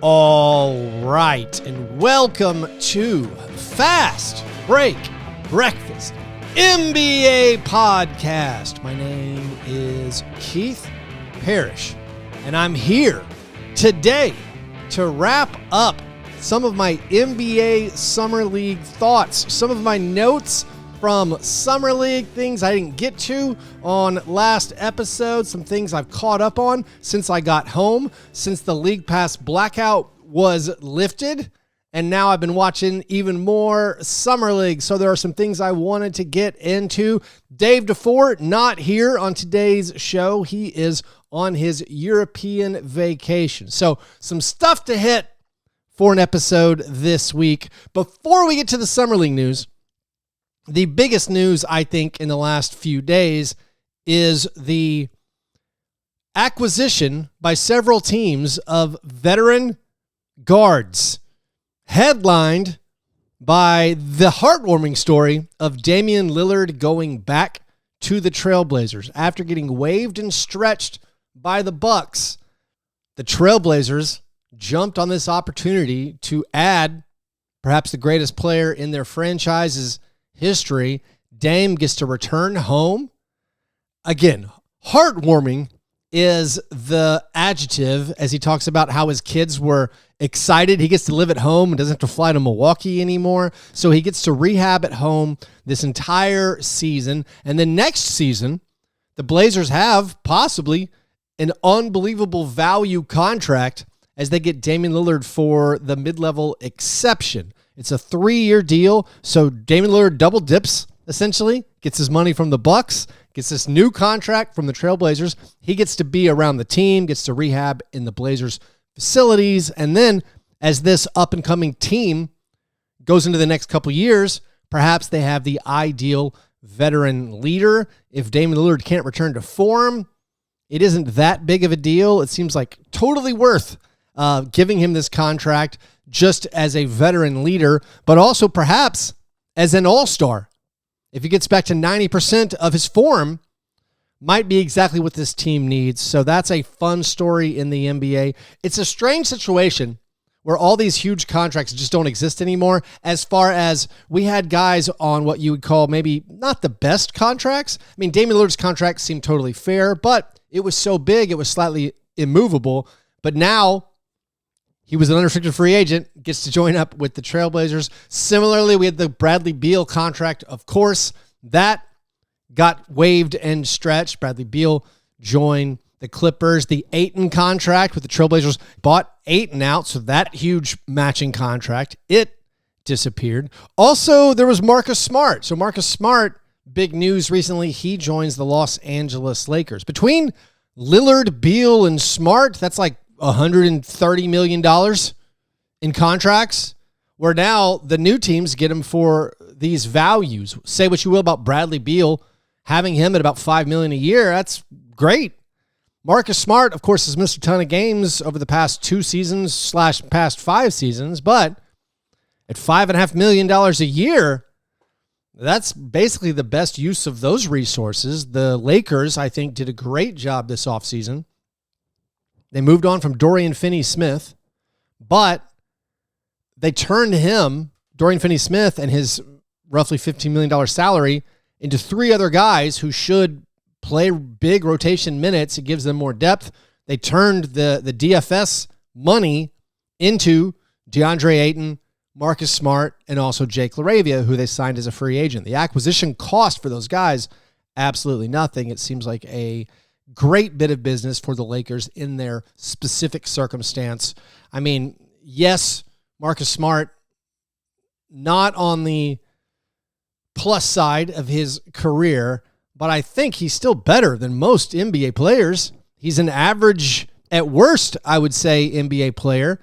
All right, and welcome to Fast Break Breakfast NBA Podcast. My name is Keith Parrish, and I'm here today to wrap up some of my NBA Summer League thoughts, some of my notes from Summer League, things I didn't get to on last episode, some things I've caught up on since I got home, since the League Pass blackout was lifted, and now I've been watching even more Summer League, so there are some things I wanted to get into. Dave DeFore not here on today's show. He is on his European vacation, so some stuff to hit for an episode this week. Before we get to the Summer League news, the biggest news, I think, in the last few days is the acquisition by several teams of veteran guards, headlined by the heartwarming story of Damian Lillard going back to the Trailblazers. After getting waived and stretched by the Bucks, the Trailblazers jumped on this opportunity to add perhaps the greatest player in their franchise's history. Dame gets to return home. Again, heartwarming is the adjective as he talks about how his kids were excited. He gets to live at home and doesn't have to fly to Milwaukee anymore. So he gets to rehab at home this entire season. And then next season, the Blazers have possibly an unbelievable value contract as they get Damian Lillard for the mid-level exception. It's a 3-year deal, so Damian Lillard double dips, essentially, gets his money from the Bucks, gets this new contract from the Trailblazers. He gets to be around the team, gets to rehab in the Blazers facilities, and then as this up-and-coming team goes into the next couple years, perhaps they have the ideal veteran leader. If Damian Lillard can't return to form, it isn't that big of a deal. It seems like totally worth giving him this contract just as a veteran leader, but also perhaps as an all-star. If he gets back to 90% of his form, might be exactly what this team needs. So that's a fun story in the NBA. It's a strange situation where all these huge contracts just don't exist anymore, as far as we had guys on what you would call maybe not the best contracts. I mean, Damian Lillard's contract seemed totally fair, but it was so big, it was slightly immovable. But now he was an unrestricted free agent, gets to join up with the Trailblazers. Similarly, we had the Bradley Beal contract, of course. That got waived and stretched. Bradley Beal joined the Clippers. The Ayton contract with the Trailblazers bought Ayton out, so that huge matching contract, it disappeared. Also, there was Marcus Smart. So Marcus Smart, big news recently, he joins the Los Angeles Lakers. Between Lillard, Beal, and Smart, that's like $130 million in contracts, where now the new teams get him for these values. Say what you will about Bradley Beal, having him at about $5 million a year, that's great. Marcus Smart, of course, has missed a ton of games over the past 2 seasons / past 5 seasons, but at $5.5 million a year, that's basically the best use of those resources. The Lakers, I think, did a great job this offseason. They moved on from Dorian Finney-Smith, but they turned him, Dorian Finney-Smith, and his roughly $15 million salary into 3 other guys who should play big rotation minutes. It gives them more depth. They turned the DFS money into DeAndre Ayton, Marcus Smart, and also Jake LaRavia, who they signed as a free agent. The acquisition cost for those guys, absolutely nothing. It seems like a great bit of business for the Lakers in their specific circumstance. I mean, yes, Marcus Smart, not on the plus side of his career, but I think he's still better than most NBA players. He's an average, at worst, I would say, NBA player.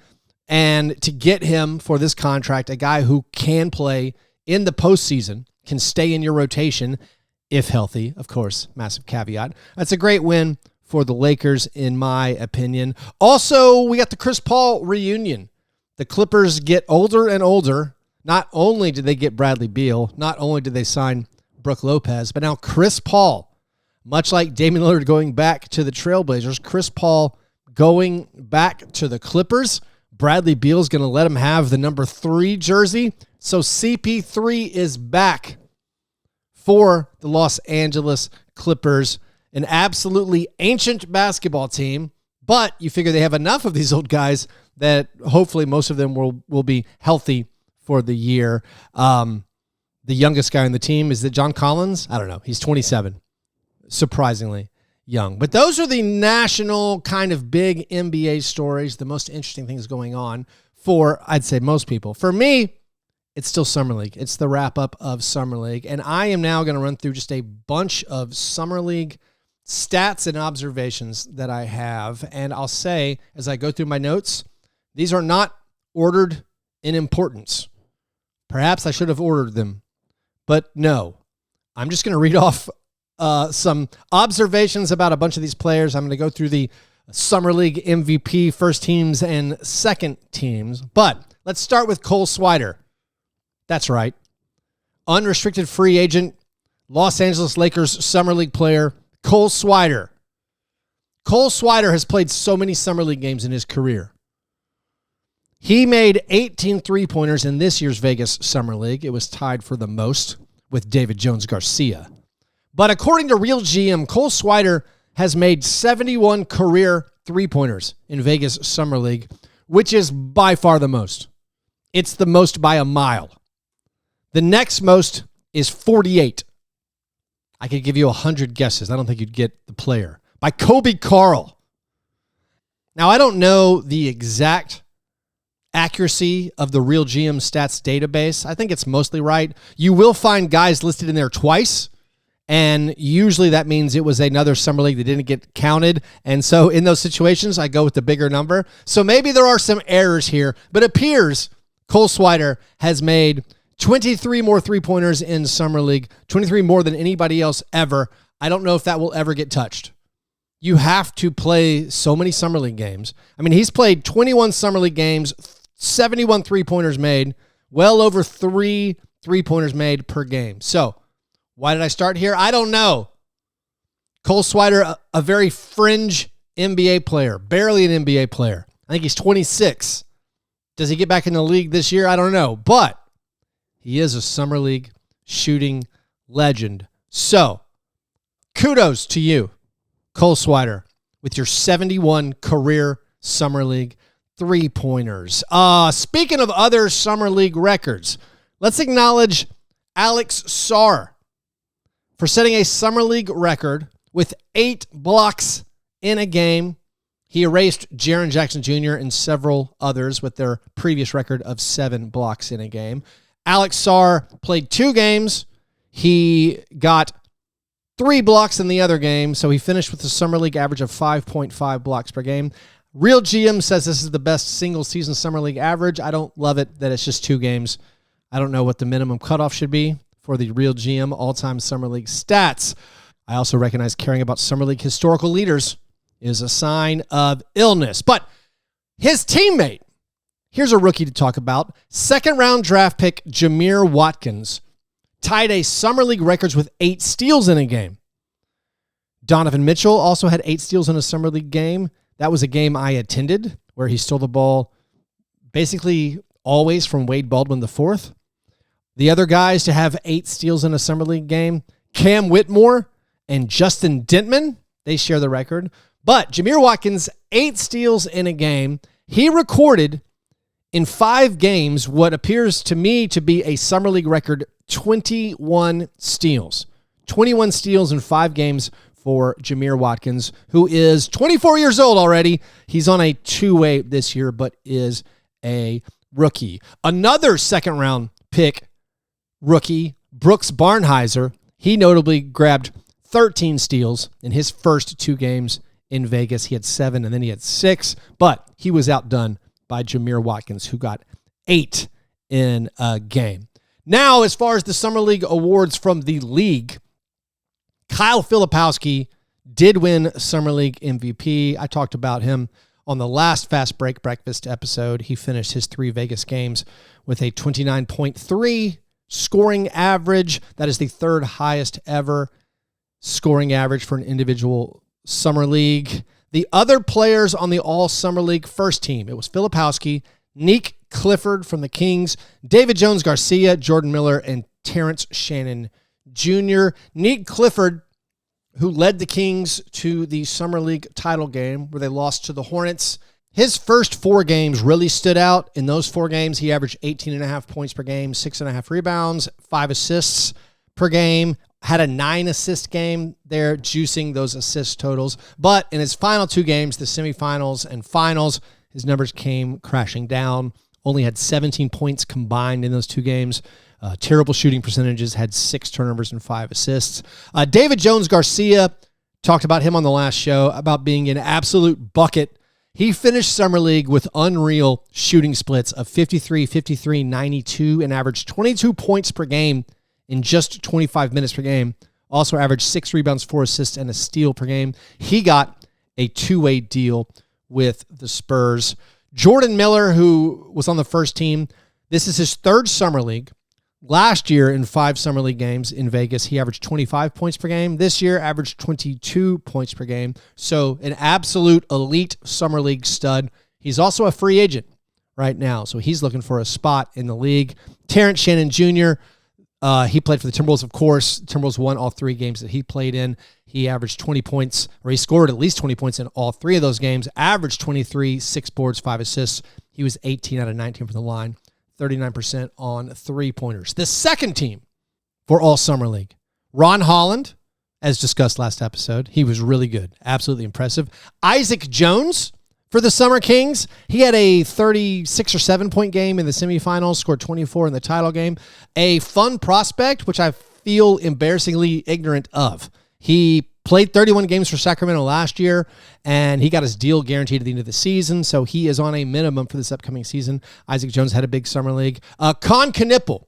And to get him for this contract, a guy who can play in the postseason, can stay in your rotation, if healthy, of course, massive caveat. That's a great win for the Lakers, in my opinion. Also, we got the Chris Paul reunion. The Clippers get older and older. Not only did they get Bradley Beal, not only did they sign Brook Lopez, but now Chris Paul, much like Damian Lillard going back to the Trailblazers, Chris Paul going back to the Clippers, Bradley Beal's going to let him have the number 3 jersey. So CP3 is back for the Los Angeles Clippers, an absolutely ancient basketball team. But you figure they have enough of these old guys that hopefully most of them will be healthy for the year. The youngest guy on the team, is it John Collins? I don't know. He's 27. Surprisingly young. But those are the national kind of big NBA stories, the most interesting things going on for, I'd say, most people. For me, it's still Summer League. It's the wrap-up of Summer League. And I am now going to run through just a bunch of Summer League stats and observations that I have. And I'll say, as I go through my notes, these are not ordered in importance. Perhaps I should have ordered them. But no, I'm just going to read off some observations about a bunch of these players. I'm going to go through the Summer League MVP, first teams and second teams. But let's start with Cole Swider. That's right. Unrestricted free agent, Los Angeles Lakers Summer League player, Cole Swider. Cole Swider has played so many Summer League games in his career. He made 18 three-pointers in this year's Vegas Summer League. It was tied for the most with David Jones-Garcia. But according to Real GM, Cole Swider has made 71 career three-pointers in Vegas Summer League, which is by far the most. It's the most by a mile. The next most is 48. I could give you 100 guesses. I don't think you'd get the player. By Kobe Carl. Now, I don't know the exact accuracy of the Real GM stats database. I think it's mostly right. You will find guys listed in there twice, and usually that means it was another Summer League that didn't get counted. And so in those situations, I go with the bigger number. So maybe there are some errors here, but it appears Cole Swider has made 23 more three-pointers in Summer League, 23 more than anybody else ever. I don't know if that will ever get touched. You have to play so many Summer League games. I mean, he's played 21 Summer League games, 71 three-pointers made, well over 3 three-pointers made per game. So why did I start here? I don't know. Cole Swider, a very fringe NBA player, barely an NBA player. I think he's 26. Does he get back in the league this year? I don't know. But he is a Summer League shooting legend. So kudos to you, Cole Swider, with your 71 career Summer League three-pointers. Speaking of other Summer League records, let's acknowledge Alex Sarr for setting a Summer League record with 8 blocks in a game. He erased Jaren Jackson Jr. and several others with their previous record of 7 blocks in a game. Alex Sarr played 2 games. He got 3 blocks in the other game, so he finished with a Summer League average of 5.5 blocks per game. Real GM says this is the best single-season Summer League average. I don't love it that it's just 2 games. I don't know what the minimum cutoff should be for the Real GM all-time Summer League stats. I also recognize caring about Summer League historical leaders is a sign of illness. But his teammate, here's a rookie to talk about. Second-round draft pick Jameer Watkins tied a Summer League records with 8 steals in a game. Donovan Mitchell also had 8 steals in a Summer League game. That was a game I attended where he stole the ball basically always from Wade Baldwin IV. The other guys to have 8 steals in a Summer League game, Cam Whitmore and Justin Dentman, they share the record. But Jameer Watkins, 8 steals in a game. He recorded in 5 games what appears to me to be a Summer League record, 21 steals. 21 steals in 5 games for Jameer Watkins, who is 24 years old already. He's on a 2-way this year, but is a rookie. Another second-round pick rookie, Brooks Barnhizer, he notably grabbed 13 steals in his first 2 games in Vegas. He had 7 and then he had 6, but he was outdone by Jameer Watkins, who got 8 in a game. Now, as far as the Summer League awards from the league, Kyle Filipowski did win Summer League MVP. I talked about him on the last Fast Break Breakfast episode. He finished his 3 Vegas games with a 29.3 scoring average. That is the 3rd highest ever scoring average for an individual Summer League. The other players on the All-Summer League first team, it was Filipowski, Nick Clifford from the Kings, David Jones-Garcia, Jordan Miller, and Terrence Shannon Jr. Nick Clifford, who led the Kings to the Summer League title game where they lost to the Hornets. His first 4 games really stood out. In those 4 games, he averaged 18.5 points per game, 6.5 rebounds, 5 assists per game, had a 9-assist game there, juicing those assist totals. But in his final 2 games, the semifinals and finals, his numbers came crashing down. Only had 17 points combined in those 2 games. Terrible shooting percentages, had 6 turnovers and 5 assists. David Jones-Garcia, talked about him on the last show, about being an absolute bucket. He finished Summer League with unreal shooting splits of 53, 53, 92, and averaged 22 points per game in just 25 minutes per game. Also averaged 6 rebounds, 4 assists, and a steal per game. He got a 2-way deal with the Spurs. Jordan Miller, who was on the first team, this is his 3rd Summer League. Last year in 5 Summer League games in Vegas, he averaged 25 points per game. This year, averaged 22 points per game. So an absolute elite Summer League stud. He's also a free agent right now, so he's looking for a spot in the league. Terrence Shannon Jr., he played for the Timberwolves, of course. Timberwolves won all 3 games that he played in. He averaged 20 points, or he scored at least 20 points in all 3 of those games, averaged 23, 6 boards, 5 assists. He was 18 out of 19 from the line. 39% on 3-pointers. The second team for All Summer League, Ron Holland, as discussed last episode. He was really good. Absolutely impressive. Isaac Jones for the Summer Kings. He had a 36 or 7-point game in the semifinals, scored 24 in the title game. A fun prospect, which I feel embarrassingly ignorant of. He played 31 games for Sacramento last year, and he got his deal guaranteed at the end of the season, so he is on a minimum for this upcoming season. Isaac Jones had a big summer league. Con Knippel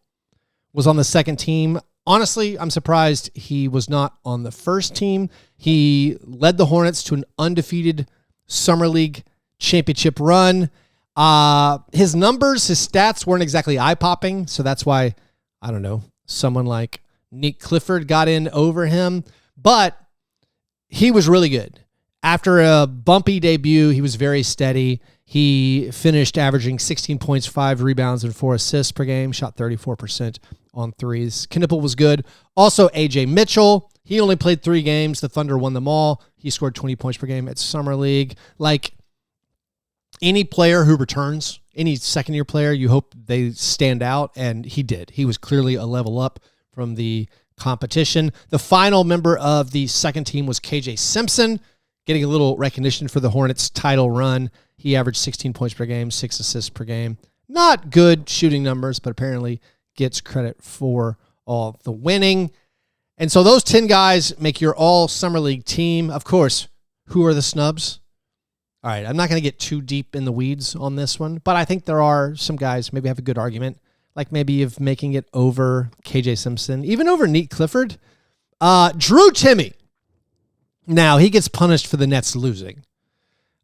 was on the second team. Honestly, I'm surprised he was not on the first team. He led the Hornets to an undefeated summer league championship run. His numbers, his stats weren't exactly eye-popping, so that's why, I don't know, someone like Nick Clifford got in over him, but he was really good. After a bumpy debut, he was very steady. He finished averaging 16 points, 5 rebounds, and 4 assists per game, shot 34% on threes. Knippel was good. Also, A.J. Mitchell, he only played 3 games. The Thunder won them all. He scored 20 points per game at Summer League. Like any player who returns, any second-year player, you hope they stand out, and he did. He was clearly a level up from the competition. The final member of the second team was KJ Simpson, getting a little recognition for the Hornets title run. He averaged 16 points per game, 6 assists per game. Not good shooting numbers, but apparently gets credit for all the winning. And so those 10 guys make your all Summer League team. Of course, who are the snubs? All right, I'm not going to get too deep in the weeds on this one, but I think there are some guys maybe have a good argument, like maybe of making it over KJ Simpson, even over Nick Clifford. Drew Timme. Now, he gets punished for the Nets losing.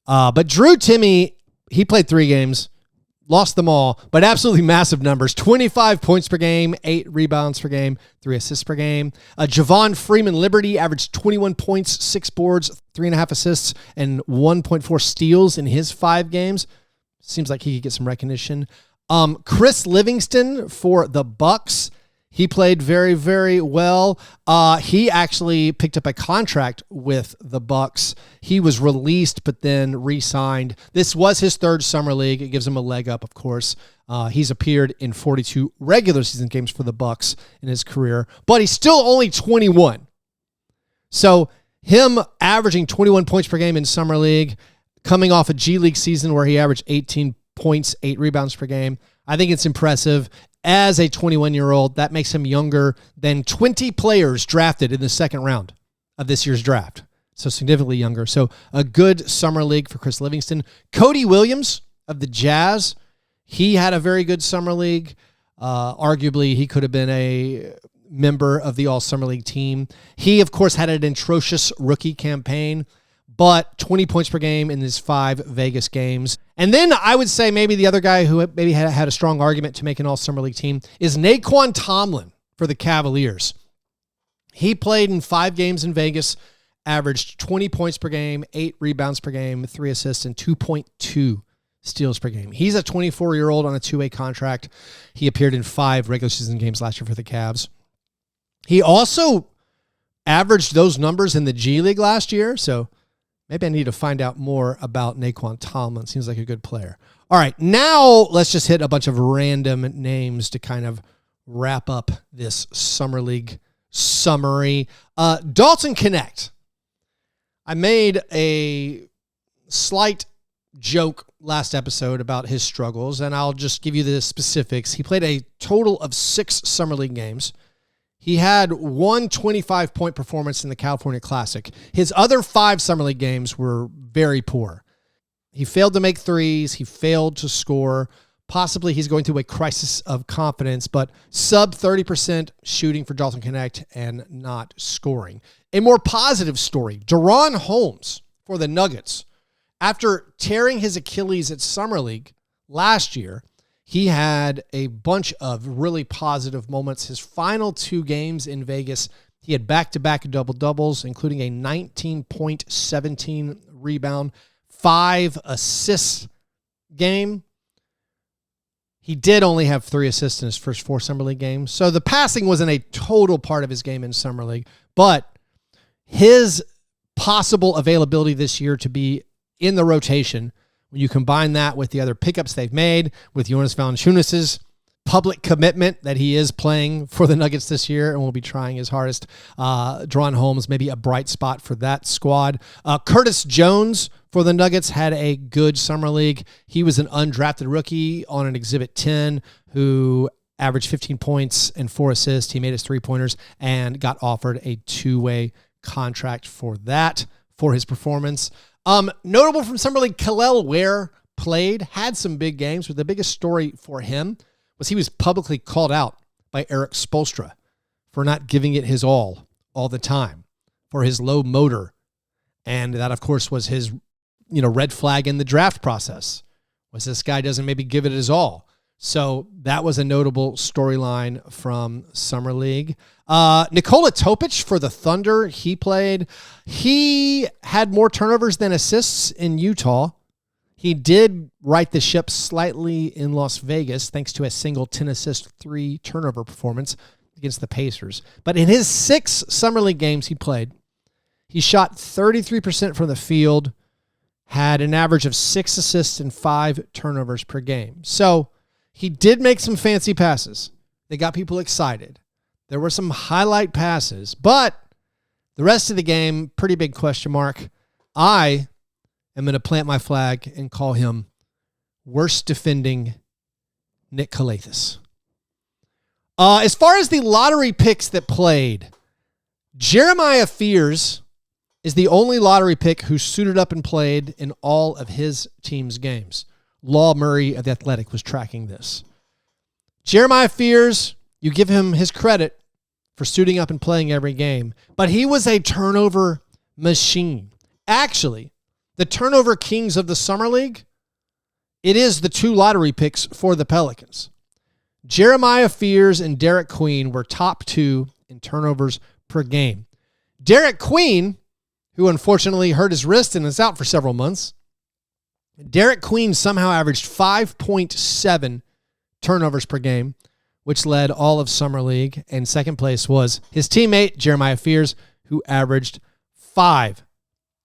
But Drew Timme, he played 3 games, lost them all, but absolutely massive numbers. 25 points per game, 8 rebounds per game, 3 assists per game. Javon Freeman-Liberty averaged 21 points, 6 boards, 3.5 assists, and 1.4 steals in his 5 games. Seems like he could get some recognition. Chris Livingston for the Bucks. He played very, very well. He actually picked up a contract with the Bucks. He was released, but then re-signed. This was his 3rd summer league. It gives him a leg up, of course. He's appeared in 42 regular season games for the Bucks in his career, but he's still only 21. So him averaging 21 points per game in summer league, coming off a G League season where he averaged 18 points, 8 rebounds per game. I think it's impressive. As a 21-year-old, that makes him younger than 20 players drafted in the 2nd round of this year's draft. So significantly younger. So a good summer league for Chris Livingston. Cody Williams of the Jazz, he had a very good summer league. Arguably, he could have been a member of the All-Summer League team. He, of course, had an atrocious rookie campaign, but 20 points per game in his 5 Vegas games. And then I would say maybe the other guy who maybe had a strong argument to make an All-Summer League team is Naquan Tomlin for the Cavaliers. He played in 5 games in Vegas, averaged 20 points per game, 8 rebounds per game, 3 assists, and 2.2 steals per game. He's a 24-year-old on a two-way contract. He appeared in 5 regular season games last year for the Cavs. He also averaged those numbers in the G League last year, so maybe I need to find out more about Naquan Tomlin. Seems like a good player. All right, now let's just hit a bunch of random names to kind of wrap up this Summer League summary. Dalton Connect. I made a slight joke last episode about his struggles, and I'll just give you the specifics. He played a total of 6 Summer League games. He had one 25-point performance in the California Classic. His other 5 Summer League games were very poor. He failed to make threes. He failed to score. Possibly he's going through a crisis of confidence, but sub 30% shooting for Dalton Connect and not scoring. A more positive story, Deron Holmes for the Nuggets. After tearing his Achilles at Summer League last year, he had a bunch of really positive moments. His final 2 games in Vegas, he had back-to-back double-doubles, including a 19-point, 17-rebound, 5 assists game. He did only have 3 assists in his first 4 Summer League games. So the passing wasn't a total part of his game in Summer League, but his possible availability this year to be in the rotation, when you combine that with the other pickups they've made, with Jonas Valanciunas' public commitment that he is playing for the Nuggets this year and will be trying his hardest, Deron Holmes maybe a bright spot for that squad. Curtis Jones for the Nuggets had a good Summer League. He was an undrafted rookie on an Exhibit 10 who averaged 15 points and 4 assists. He made his 3-pointers and got offered a 2-way contract for that, for his performance. Notable from Summer League, Kel'el Ware played, had some big games, but the biggest story for him was he was publicly called out by Eric Spoelstra for not giving it his all the time, for his low motor. And that, of course, was his, red flag in the draft process, was this guy doesn't maybe give it his all. So that was a notable storyline from Summer League. Nikola Topic for the Thunder, he played. He had more turnovers than assists in Utah. He did right the ship slightly in Las Vegas thanks to a single 10-assist, 3-turnover performance against the Pacers. But in his 6 Summer League games he played, he shot 33% from the field, had an average of 6 assists and 5 turnovers per game. So he did make some fancy passes. They got people excited. There were some highlight passes, but the rest of the game, pretty big question mark. I am going to plant my flag and call him worst defending Nick Calathis. As far as the lottery picks that played, Jeremiah Fears is the only lottery pick who suited up and played in all of his team's games. Law Murray of The Athletic was tracking this. Jeremiah Fears, you give him his credit for suiting up and playing every game, but he was a turnover machine. Actually, the turnover kings of the Summer League, it is the 2 lottery picks for the Pelicans. Jeremiah Fears and Derek Queen were top 2 in turnovers per game. Derek Queen, who unfortunately hurt his wrist and is out for several months, Derek Queen somehow averaged 5.7 turnovers per game, which led all of Summer League. And second place was his teammate, Jeremiah Fears, who averaged 5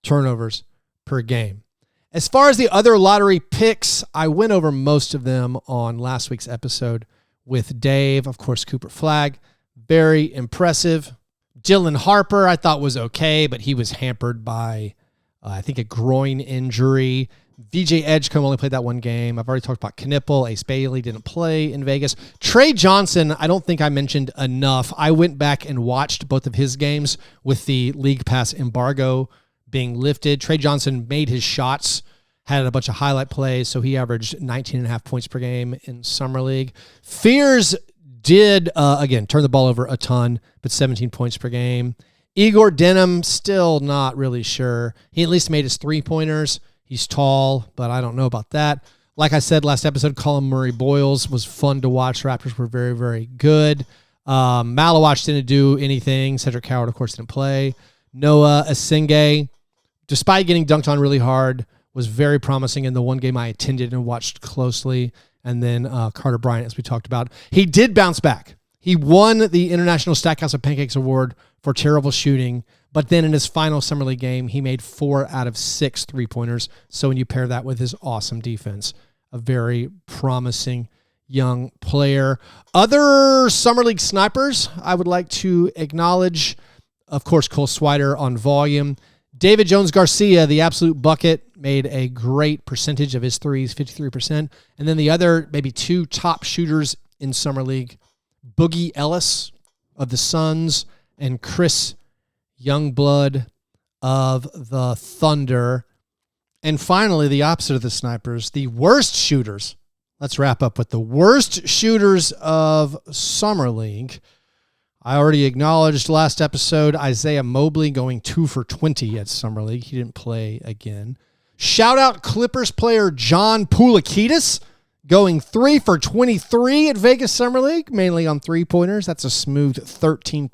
turnovers per game. As far as the other lottery picks, I went over most of them on last week's episode with Dave. Of course, Cooper Flagg, very impressive. Dylan Harper, I thought was okay, but he was hampered by, I think, a groin injury. VJ Edgecombe only played that one game. I've already talked about Knipple. Ace Bailey didn't play in Vegas. Trey Johnson, I don't think I mentioned enough. I went back and watched both of his games with the League Pass embargo being lifted. Trey Johnson made his shots, had a bunch of highlight plays, so he averaged 19.5 points per game in Summer League. Fears did, again, turn the ball over a ton, but 17 points per game. Igor Denham, still not really sure. He at least made his 3-pointers. He's tall, but I don't know about that. Like I said last episode, Colin Murray-Boyles was fun to watch. Raptors were very, very good. Malawach didn't do anything. Cedric Howard, of course, didn't play. Noah Asenge, despite getting dunked on really hard, was very promising in the one game I attended and watched closely. And then Carter Bryant, as we talked about. He did bounce back. He won the International Stackhouse of Pancakes Award for terrible shooting. But then in his final Summer League game, he made 4 out of 6 3-pointers. So when you pair that with his awesome defense, a very promising young player. Other Summer League snipers I would like to acknowledge, of course, Cole Swider on volume. David Jones-Garcia, the absolute bucket, made a great percentage of his threes, 53%. And then the other, maybe 2 top shooters in Summer League, Boogie Ellis of the Suns and Chris Youngblood of the Thunder. And finally, the opposite of the snipers, the worst shooters. Let's wrap up with the worst shooters of Summer League. I already acknowledged last episode Isaiah Mobley going 2 for 20 at Summer League. He didn't play again. Shout out Clippers player John Poulikitis going 3 for 23 at Vegas Summer League, mainly on 3-pointers. That's a smooth 13%.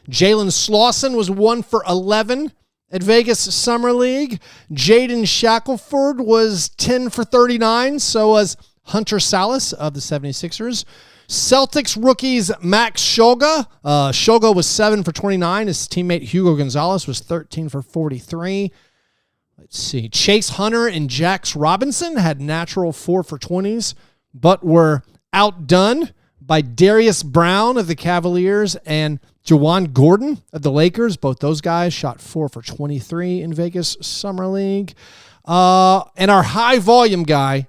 Jalen Slauson was 1 for 11 at Vegas Summer League. Jaden Shackelford was 10 for 39. So was Hunter Salas of the 76ers. Celtics rookies Max Shoga. Shoga was 7 for 29. His teammate Hugo Gonzalez was 13 for 43. Let's see. Chase Hunter and Jax Robinson had natural 4 for 20s, but were outdone by Darius Brown of the Cavaliers and Jawan Gordon of the Lakers. Both those guys shot 4 for 23 in Vegas Summer League. And our high volume guy,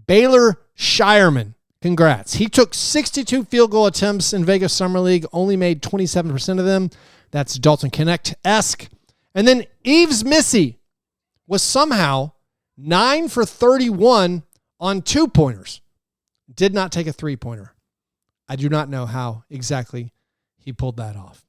Baylor Shireman. Congrats. He took 62 field goal attempts in Vegas Summer League, only made 27% of them. That's Dalton Connect-esque. And then Eves Missy was somehow 9 for 31 on 2-pointers. Did not take a 3-pointer. I do not know how exactly he pulled that off.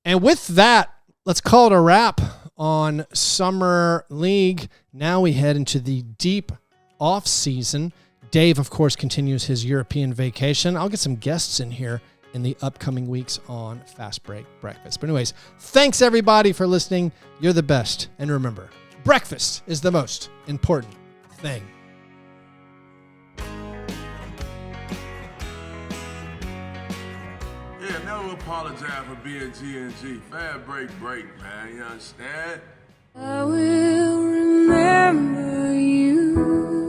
And with that, let's call it a wrap on Summer League. Now we head into the deep off season. Dave, of course, continues his European vacation. I'll get some guests in here in the upcoming weeks on Fast Break Breakfast. But anyways, thanks everybody for listening. You're the best. And remember, breakfast is the most important thing. Yeah, never apologize for being G&G. Fast break, man. You understand? I will remember you.